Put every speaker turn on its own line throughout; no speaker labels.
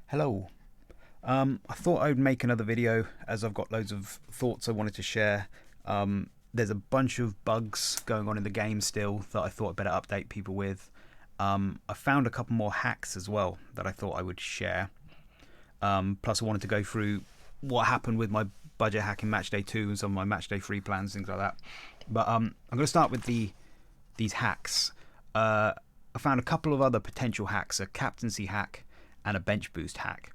Hello. I thought I would make another video as I've got loads of thoughts I wanted to share. There's a bunch of bugs going on in the game still that I thought I'd better update people with. I found a couple more hacks as well that I thought I would share. Plus I wanted to go through what happened with my budget hack in match day 2 and some of my match day 3 plans, things like that. But I'm going to start with these hacks. I found a couple of other potential hacks, a captaincy hack and a bench boost hack.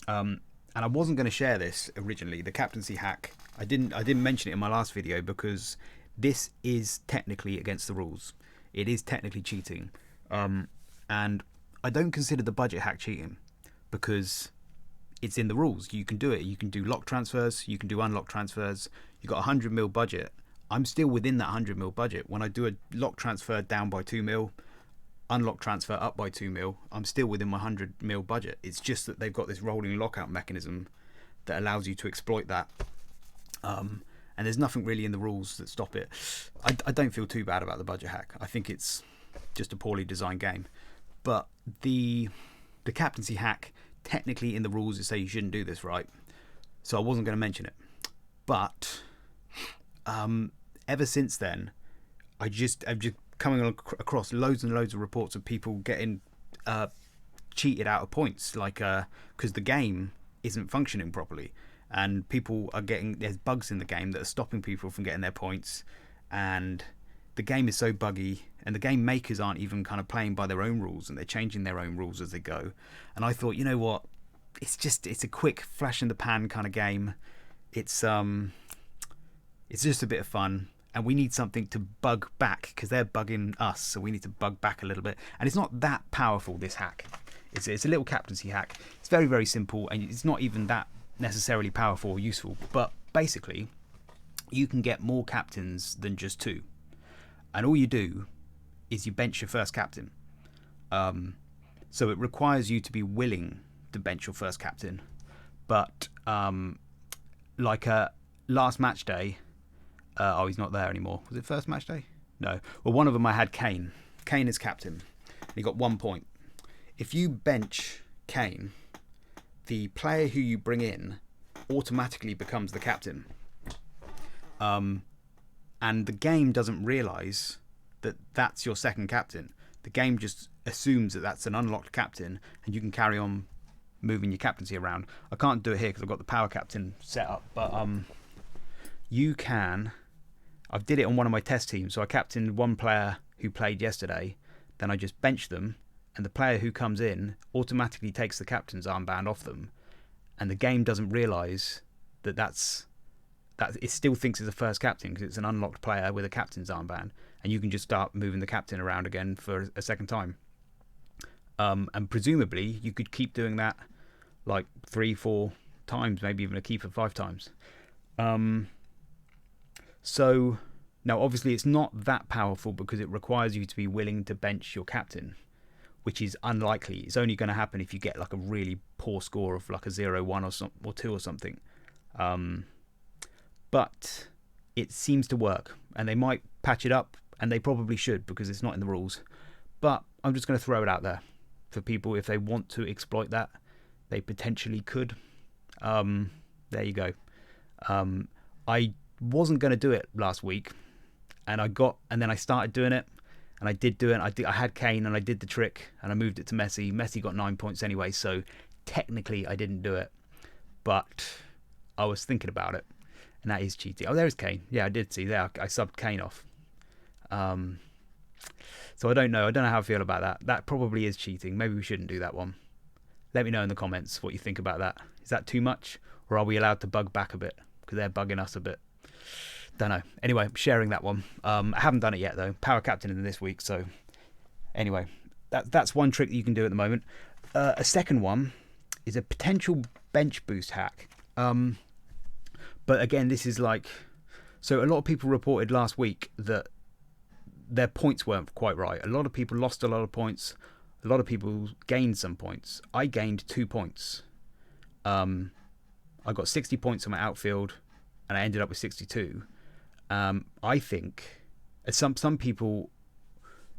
And I wasn't going to share this originally, the captaincy hack. I didn't mention it in my last video because this is technically against the rules. It is technically cheating. And I don't consider the budget hack cheating because it's in the rules. You can do it. You can do lock transfers. You can do unlock transfers. You've got a 100 mil budget. I'm still within that 100 mil budget. When I do a lock transfer down by 2 mil, unlock transfer up by 2 mil, I'm still within my 100 mil budget. It's just that they've got this rolling lockout mechanism that allows you to exploit that. And there's nothing really in the rules that stop it. I don't feel too bad about the budget hack. I think it's just a poorly designed game. But the captaincy hack, technically in the rules it say you shouldn't do this, right? So I wasn't going to mention it. But ever since then, I've just coming across loads and loads of reports of people getting cheated out of points, like because the game isn't functioning properly, and people are there's bugs in the game that are stopping people from getting their points, and the game is so buggy, and the game makers aren't even kind of playing by their own rules, and they're changing their own rules as they go. And I thought, you know what, it's a quick flash in the pan kind of game. It's just a bit of fun. And we need something to bug back because they're bugging us, so we need to bug back a little bit. And it's not that powerful, this hack. It's a little captaincy hack. It's very, very simple, and it's not even that necessarily powerful or useful. But basically, you can get more captains than just 2. And all you do is you bench your first captain. So it requires you to be willing to bench your first captain. But like last match day, oh, he's not there anymore. Was it first match day? No. Well, one of them I had Kane. Kane is captain. He got 1 point. If you bench Kane, the player who you bring in automatically becomes the captain. And the game doesn't realise that that's your second captain. The game just assumes that that's an unlocked captain, and you can carry on moving your captaincy around. I can't do it here because I've got the power captain set up, but you can. I did it on one of my test teams. So I captained one player who played yesterday. Then I just benched them. And the player who comes in automatically takes the captain's armband off them. And the game doesn't realise that it still thinks it's a first captain because it's an unlocked player with a captain's armband. And you can just start moving the captain around again for a second time. And presumably you could keep doing that like 3-4 times, maybe even a keeper 5 times. So, now obviously it's not that powerful because it requires you to be willing to bench your captain, which is unlikely. It's only going to happen if you get like a really poor score of like a 0-1 or 2 or something. But it seems to work, and they might patch it up, and they probably should because it's not in the rules. But I'm just going to throw it out there for people. If they want to exploit that, they potentially could. There you go. I wasn't going to do it last week, and then I started doing it, and I did do it. I had Kane, and I did the trick, and I moved it to Messi. Messi got 9 points anyway, so technically I didn't do it, but I was thinking about it, and that is cheating. Oh, there's Kane. Yeah, I did see there. I subbed Kane off. So I don't know. I don't know how I feel about that. That probably is cheating. Maybe we shouldn't do that one. Let me know in the comments what you think about that. Is that too much, or are we allowed to bug back a bit because they're bugging us a bit? Don't know. Anyway, sharing that one. I haven't done it yet though. Power captain in this week. So anyway, that's one trick that you can do at the moment. A second one is a potential bench boost hack. But again, this is like, so a lot of people reported last week that their points weren't quite right. A lot of people lost a lot of points. A lot of people gained some points. I gained 2 points. I got 60 points on my outfield, and I ended up with 62. I think some people,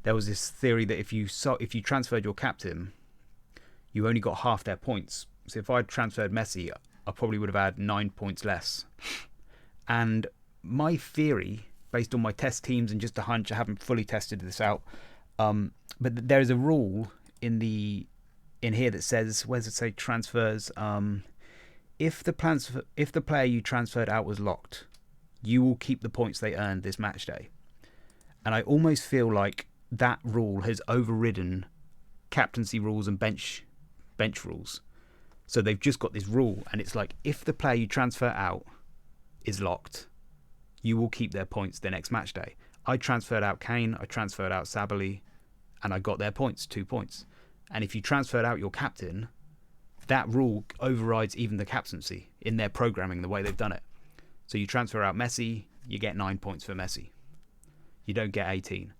there was this theory that if you transferred your captain, you only got half their points. So if I'd transferred Messi, I probably would have had 9 points less. And my theory, based on my test teams and just a hunch, I haven't fully tested this out, but there is a rule in here that says, where does it say transfers? If the player you transferred out was locked, you will keep the points they earned this match day. And I almost feel like that rule has overridden captaincy rules and bench rules. So they've just got this rule, and it's like, if the player you transfer out is locked, you will keep their points the next match day. I transferred out Kane, I transferred out Sabali, and I got their points, 2 points. And if you transferred out your captain, that rule overrides even the captaincy in their programming, the way they've done it. So you transfer out Messi, you get 9 points for Messi. You don't get 18.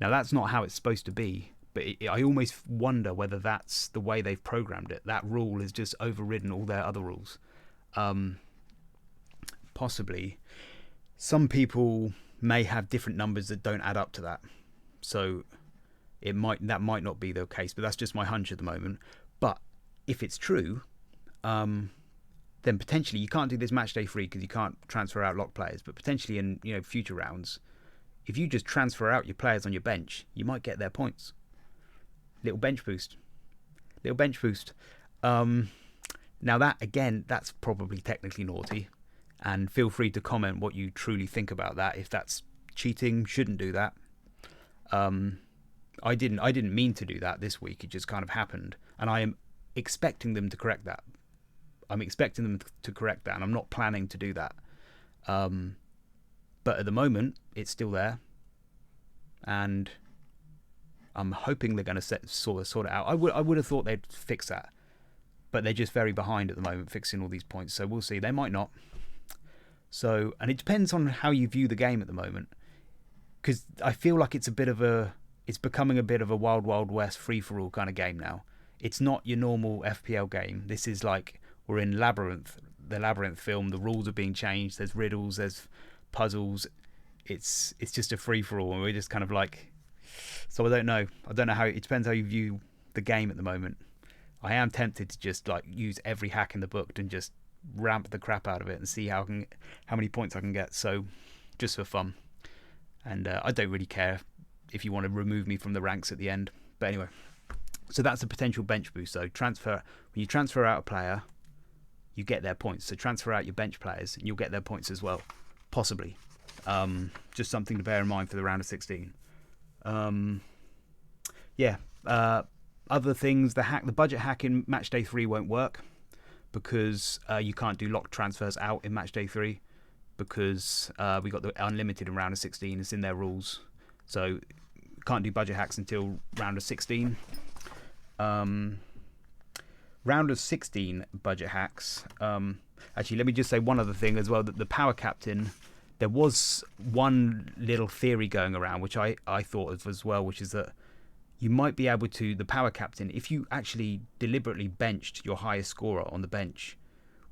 Now that's not how it's supposed to be, but I almost wonder whether that's the way they've programmed it. That rule has just overridden all their other rules. Possibly. Some people may have different numbers that don't add up to that. So that might not be the case, but that's just my hunch at the moment. But if it's true, then potentially you can't do this match day free because you can't transfer out locked players. But potentially in future rounds, if you just transfer out your players on your bench, you might get their points. Little bench boost. Now that, again, that's probably technically naughty. And feel free to comment what you truly think about that. If that's cheating, shouldn't do that. I didn't mean to do that this week. It just kind of happened. And I am expecting them to correct that. And I'm not planning to do that. But at the moment, it's still there. And I'm hoping they're going to sort it out. I would have thought they'd fix that. But they're just very behind at the moment, fixing all these points. So we'll see. They might not. So, and it depends on how you view the game at the moment. Because I feel like it's becoming a bit of a wild, wild west free-for-all kind of game now. It's not your normal FPL game. This is like, we're in Labyrinth, the Labyrinth film. The rules are being changed. There's riddles, there's puzzles. It's just a free-for-all, and we're just kind of like... So I don't know how... It depends how you view the game at the moment. I am tempted to just like use every hack in the book and just ramp the crap out of it and see how many points I can get. So just for fun. And I don't really care if you want to remove me from the ranks at the end. But anyway, so that's a potential bench boost. So when you transfer out a player, you get their points. So transfer out your bench players and you'll get their points as well. Possibly. Just something to bear in mind for the round of 16. Other things, the budget hack in match day 3 won't work because you can't do locked transfers out in match day 3 because we got the unlimited in round of 16. It's in their rules. So can't do budget hacks until round of 16. Round of 16 budget hacks. Actually, let me just say one other thing as well, that the power captain, there was one little theory going around, which I thought of as well, which is that you might be able to, the power captain, if you actually deliberately benched your highest scorer on the bench,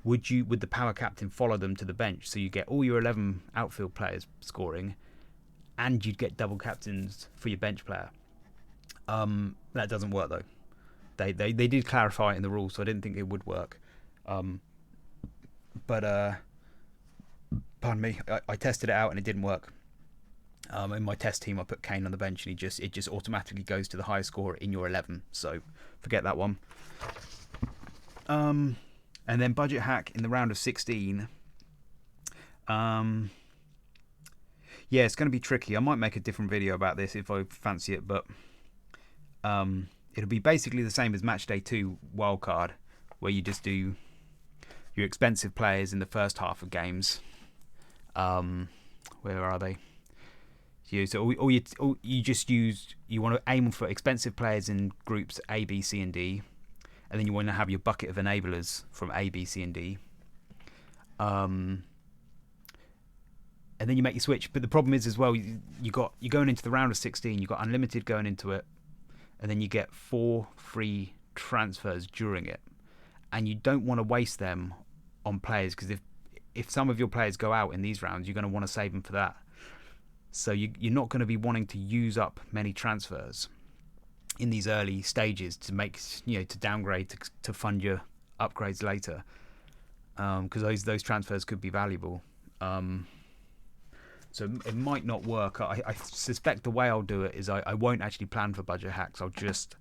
would the power captain follow them to the bench? So you get all your 11 outfield players scoring, and you'd get double captains for your bench player. That doesn't work though. They did clarify it in the rules, so I didn't think it would work. Pardon me, I tested it out and it didn't work. In my test team, I put Kane on the bench, and it just automatically goes to the highest scorer in your 11. So forget that one. And then budget hack in the round of 16. Yeah, it's going to be tricky. I might make a different video about this if I fancy it, but it'll be basically the same as match day 2 wildcard, where you just do your expensive players in the first half of games. Where are they? You want to aim for expensive players in groups A, B, C, and D, and then you want to have your bucket of enablers from A, B, C, and D. And then you make your switch. But the problem is as well, you're going into the round of 16. You've got unlimited going into it, and then you get 4 free transfers during it, and you don't want to waste them on players, because if some of your players go out in these rounds, you're going to want to save them for that. So you're not going to be wanting to use up many transfers. in these early stages to make, to downgrade to fund your upgrades later, because those transfers could be valuable. So it might not work. I suspect the way I'll do it is I won't actually plan for budget hacks. I'll just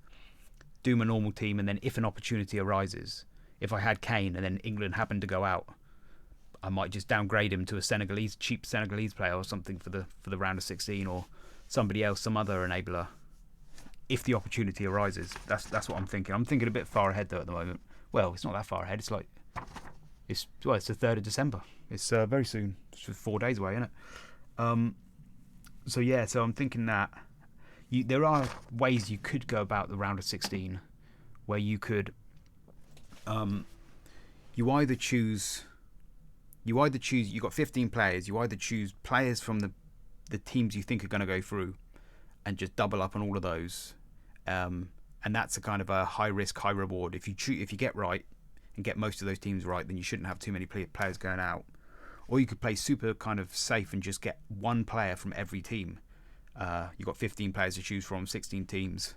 do my normal team, and then if an opportunity arises, if I had Kane and then England happened to go out, I might just downgrade him to a cheap Senegalese player or something for the round of 16, or somebody else, some other enabler, if the opportunity arises. That's what I'm thinking. I'm thinking a bit far ahead though at the moment. Well, it's not that far ahead. It's like it's the 3rd of December. It's very soon. It's just 4 days away, isn't it? So I'm thinking that there are ways you could go about the round of 16, where you could you either choose you've got 15 players. You either choose players from the teams you think are going to go through, and just double up on all of those. And that's a kind of a high risk, high reward. If you get right and get most of those teams right, then you shouldn't have too many players going out. Or you could play super kind of safe and just get one player from every team. You've got 15 players to choose from, 16 teams.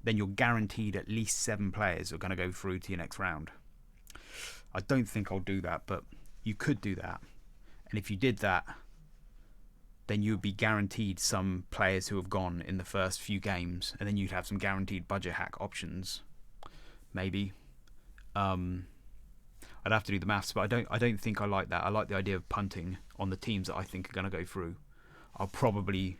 Then you're guaranteed at least 7 players are going to go through to your next round. I don't think I'll do that, but you could do that. And if you did that, then you would be guaranteed some players who have gone in the first few games, and then you'd have some guaranteed budget hack options. Maybe. I'd have to do the maths, but I don't think I like that. I like the idea of punting on the teams that I think are going to go through. I'll probably,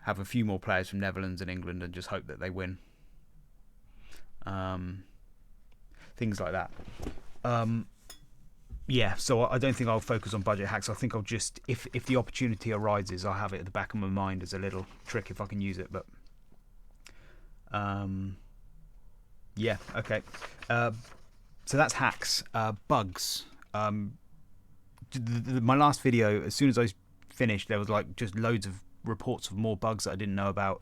have a few more players from Netherlands and England and just hope that they win. Things like that. So I don't think I'll focus on budget hacks. I think I'll just, if the opportunity arises, I'll have it at the back of my mind as a little trick if I can use it. But okay. So that's hacks. Bugs. My last video, as soon as I finished, there was like just loads of reports of more bugs that I didn't know about.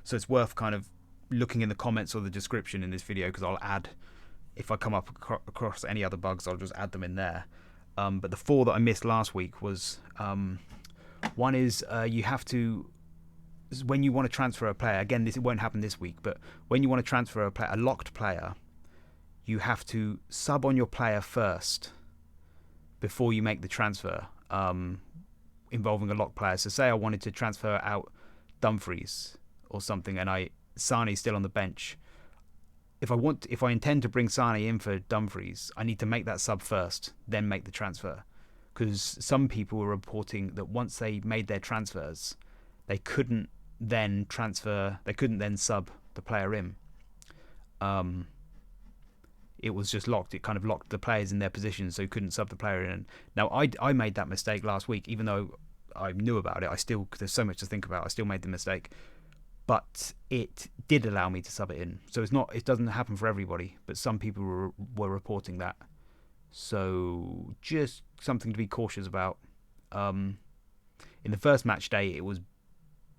So it's worth kind of looking in the comments or the description in this video, because I'll add, if I come up across any other bugs, I'll just add them in there. But the 4 that I missed last week was, one is you have to, when you want to transfer a player, again, it won't happen this week, but when you want to transfer a locked player, you have to sub on your player first before you make the transfer, involving a locked player. So say I wanted to transfer out Dumfries or something, and Sane's still on the bench. If I intend to bring Sane in for Dumfries, I need to make that sub first, then make the transfer. Because some people were reporting that once they made their transfers, they couldn't then sub the player in. It was just locked. It kind of locked the players in their positions, so you couldn't sub the player in. Now, I made that mistake last week, even though I knew about it. There's so much to think about. I still made the mistake. But it did allow me to sub it in. So it doesn't happen for everybody, but some people were reporting that. So just something to be cautious about. In the first match day, it was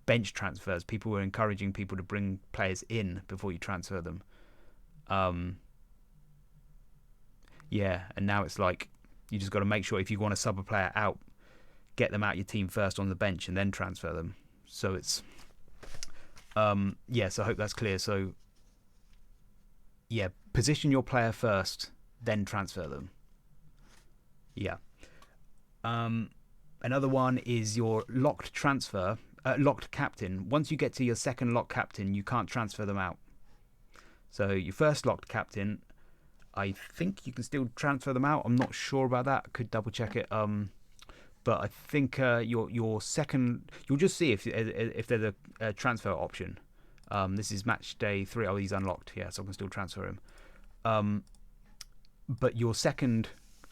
bench transfers. People were encouraging people to bring players in before you transfer them. And now it's like you just got to make sure if you want to sub a player out, get them out your team first on the bench and then transfer them. So it's so I hope that's clear. So position your player first, then transfer them. Another one is your locked captain. Once you get to your second locked captain, you can't transfer them out. So your first locked captain, I think you can still transfer them out. I'm not sure about that. Could double check it. But I think your second, you'll just see if there's a transfer option. This is match day 3. Oh, he's unlocked. Yeah, so I can still transfer him. But your second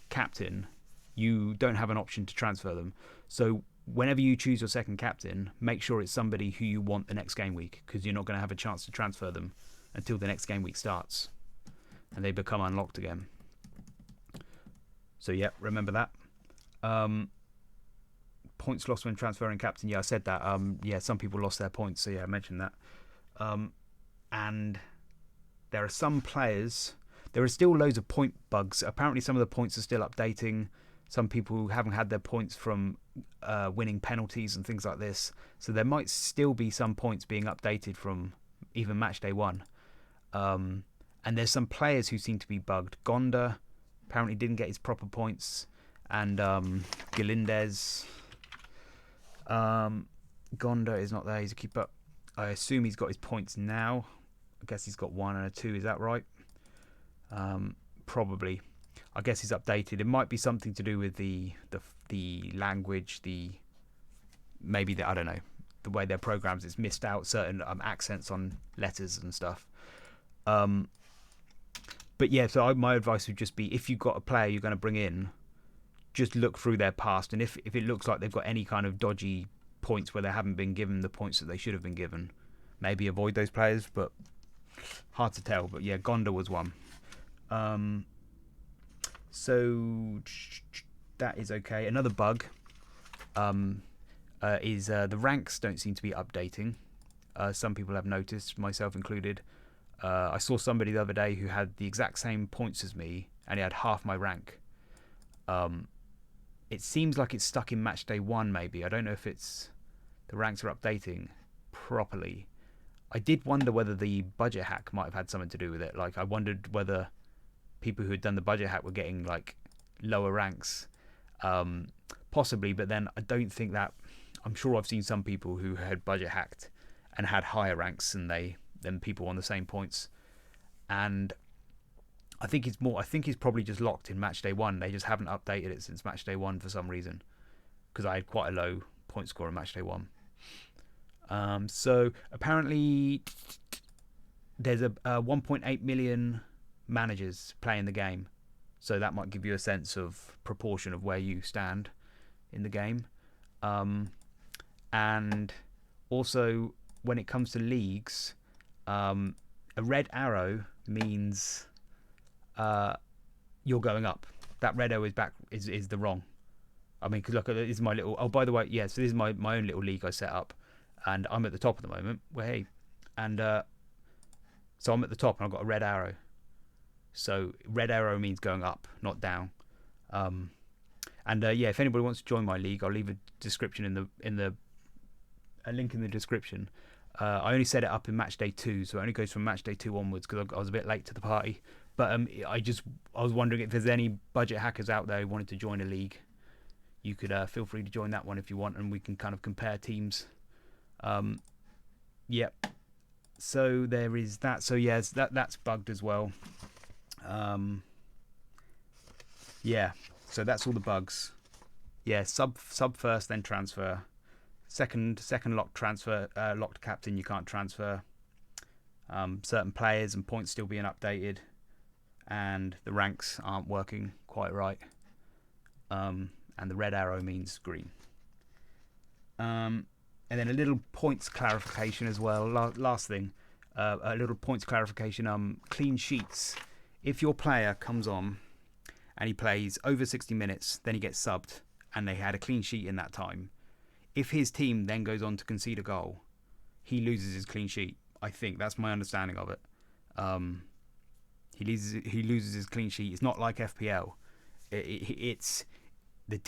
captain, you don't have an option to transfer them. So whenever you choose your second captain, make sure it's somebody who you want the next game week, because you're not going to have a chance to transfer them until the next game week starts and they become unlocked again. So remember that. Points lost when transferring captain. I said that. Some people lost their points. So I mentioned that. And there are some players. There are still loads of point bugs. Apparently, some of the points are still updating. Some people haven't had their points from winning penalties and things like this. So there might still be some points being updated from even match day 1. And there's some players who seem to be bugged. Gonda apparently didn't get his proper points, and Galindez. Gonda is not there. He's a keeper. I assume he's got his points now. I guess he's got 1 and a 2. Is that right? Probably. I guess he's updated. It might be something to do with the language, I don't know, the way their programs. It's missed out certain accents on letters and stuff. But yeah, so my advice would just be, if you've got a player you're going to bring in, just look through their past, and if it looks like they've got any kind of dodgy points where they haven't been given the points that they should have been given, maybe avoid those players, but hard to tell. But yeah, Gonda was one. So that is okay. Another bug is the ranks don't seem to be updating. Some people have noticed, myself included. I saw somebody the other day who had the exact same points as me, and he had half my rank. It seems like it's stuck in match day 1, maybe. I don't know if it's the ranks are updating properly. I did wonder whether the budget hack might have had something to do with it. Like, I wondered whether people who had done the budget hack were getting like lower ranks, possibly. But then I don't think that. I'm sure I've seen some people who had budget hacked and had higher ranks than people on the same points, and I think he's probably just locked in match day 1. They just haven't updated it since match day 1 for some reason, because I had quite a low point score in match day 1. So apparently there's a 1.8 million managers playing the game, so that might give you a sense of proportion of where you stand in the game. And also, when it comes to leagues, a red arrow means you're going up. That red arrow is the wrong. I mean, because look, this is my little. Oh, by the way, yeah. So this is my own little league I set up, and I'm at the top at the moment. Well, hey, and so I'm at the top, and I've got a red arrow. So red arrow means going up, not down. And yeah, if anybody wants to join my league, I'll leave a description a link in the description. I only set it up in match day 2, so it only goes from match day 2 onwards, because I was a bit late to the party. But I was wondering if there's any budget hackers out there who wanted to join a league. You could feel free to join that one if you want, and we can kind of compare teams. Yep. So there is that. So yes, that's bugged as well. Yeah. So that's all the bugs. Yeah. Sub first, then transfer. Second locked transfer, locked captain. You can't transfer. Certain players and points still being updated, and the ranks aren't working quite right. And the red arrow means green. And then a little points clarification as well. Last thing, a little points clarification. Clean sheets. If your player comes on and he plays over 60 minutes, then he gets subbed, and they had a clean sheet in that time. If his team then goes on to concede a goal, he loses his clean sheet. I think that's my understanding of it. He loses his clean sheet. It's not like FPL. It's the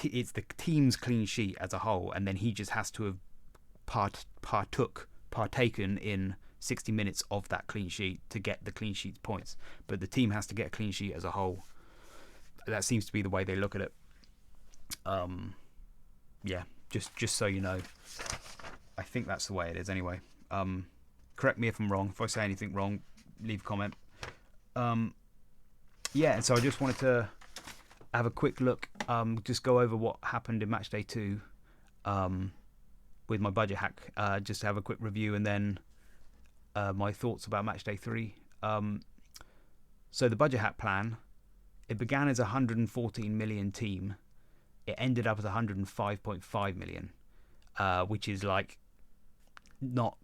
team's clean sheet as a whole, and then he just has to have partaken in 60 minutes of that clean sheet to get the clean sheet points. But the team has to get a clean sheet as a whole. That seems to be the way they look at it. Yeah, just so you know. I think that's the way it is anyway. Correct me if I'm wrong. If I say anything wrong, leave a comment. Yeah, and so I just wanted to have a quick look, just go over what happened in match day 2 with my budget hack, just to have a quick review, and then my thoughts about match day 3. So the budget hack plan, it began as a 114 million team. It ended up as 105.5 million, which is like not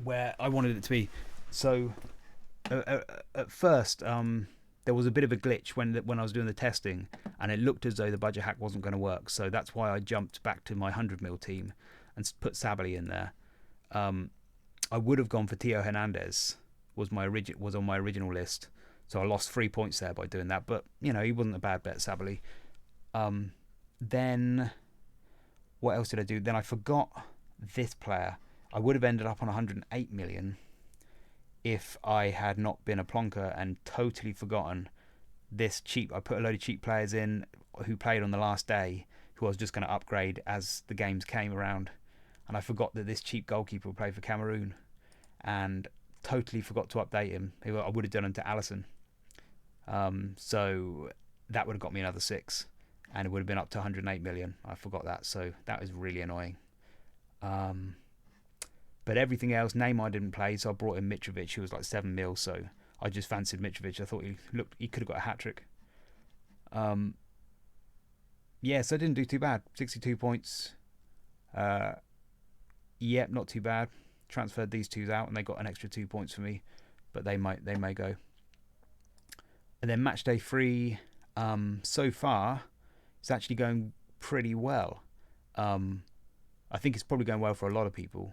where I wanted it to be. So at first, there was a bit of a glitch when I was doing the testing, and it looked as though the budget hack wasn't going to work. So that's why I jumped back to my 100 mil team and put Sabali in there. I would have gone for Theo Hernandez, was on my original list, so I lost 3 points there by doing that. But you know, he wasn't a bad bet, Sabali. Then what else did I do? Then I forgot this player. I would have ended up on 108 million, if I had not been a plonker and totally forgotten this cheap. I put a load of cheap players in who played on the last day, who I was just going to upgrade as the games came around, and I forgot that this cheap goalkeeper would play for Cameroon, and totally forgot to update him. I would have done him to Allison. So that would have got me another 6, and it would have been up to 108 million. I forgot that, so that was really annoying. But everything else, Neymar didn't play, so I brought in Mitrovic, who was like 7 mil. So I just fancied Mitrovic. I thought he could have got a hat trick. Yeah, so I didn't do too bad. 62 points. Yep, not too bad. Transferred these twos out, and they got an extra 2 points for me, but they may go. And then match day 3, so far, it's actually going pretty well. I think it's probably going well for a lot of people.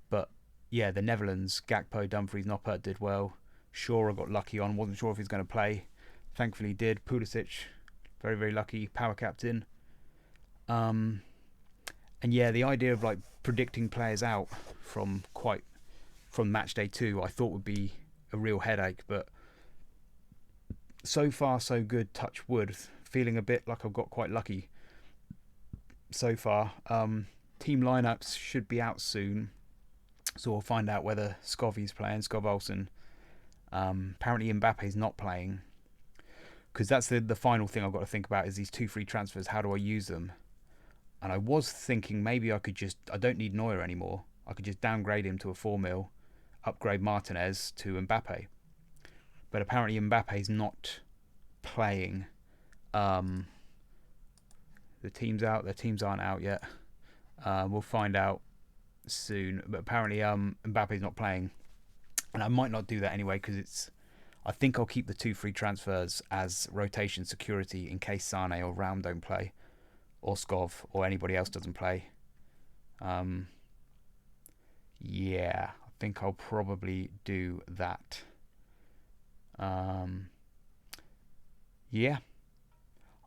But yeah, the Netherlands, Gakpo, Dumfries, Noppert did well. Shaw I got lucky on. Wasn't sure if he's going to play. Thankfully he did. Perisic, very, very lucky. Power captain. And yeah, the idea of like predicting players out from match day 2, I thought would be a real headache. But so far, so good. Touch wood. Feeling a bit like I've got quite lucky so far. Team lineups should be out soon. So we'll find out whether Scovy's playing, Skov Olsen. Apparently Mbappe's not playing. Because that's the final thing I've got to think about is these 2 free transfers. How do I use them? And I was thinking maybe I don't need Neuer anymore. I could just downgrade him to a 4 mil, upgrade Martinez to Mbappe. But apparently Mbappe's not playing. The team's out. Their teams aren't out yet. We'll find out soon, but apparently Mbappe's not playing, and I might not do that anyway because I think I'll keep the 2 free transfers as rotation security in case Sane or Raum don't play, or Skov or anybody else doesn't play. Yeah, I think I'll probably do that. Yeah,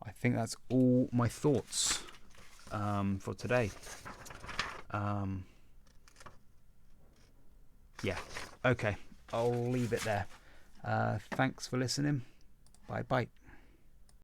I think that's all my thoughts for today. Yeah, okay, I'll leave it there. Thanks for listening. Bye bye.